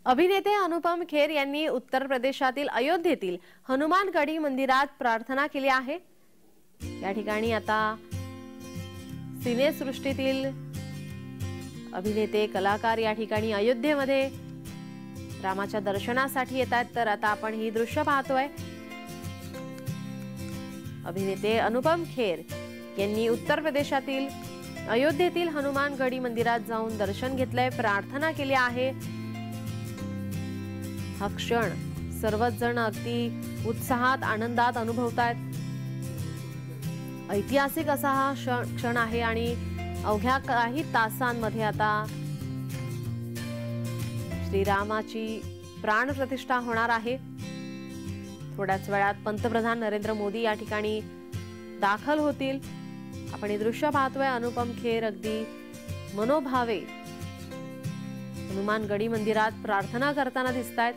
अभिनेते अनुपम खेर यांनी उत्तर प्रदेशातील अयोध्येतील हनुमानगढी मंदिरात प्रार्थना केली आहे। या ठिकाणी आता सिनेसृष्टीतील अभिनेते कलाकार या ठिकाणी अयोध्येमध्ये रामाच्या दर्शनासाठी येतात। तर आता आपण ही दृश्य पाहतोय। अभिनेते अनुपम खेर यांनी उत्तर प्रदेशातील अयोध्येतील हनुमानगढी मंदिरात जाऊन दर्शन घेतलंय, प्रार्थना केली आहे। हा क्षण सर्वच जण अगदी उत्साहात आनंदात अनुभवतायत। ऐतिहासिक असा हा क्षण आहे आणि अवघ्या काही तासांमध्ये आता श्रीरामाची प्राण प्रतिष्ठा होणार आहे। थोड्याच वेळात पंतप्रधान नरेंद्र मोदी या ठिकाणी दाखल होतील। आपण हे दृश्य पाहतोय। अनुपम खेर अगदी मनोभावे हनुमानगढी मंदिरात प्रार्थना करताना दिसतायत।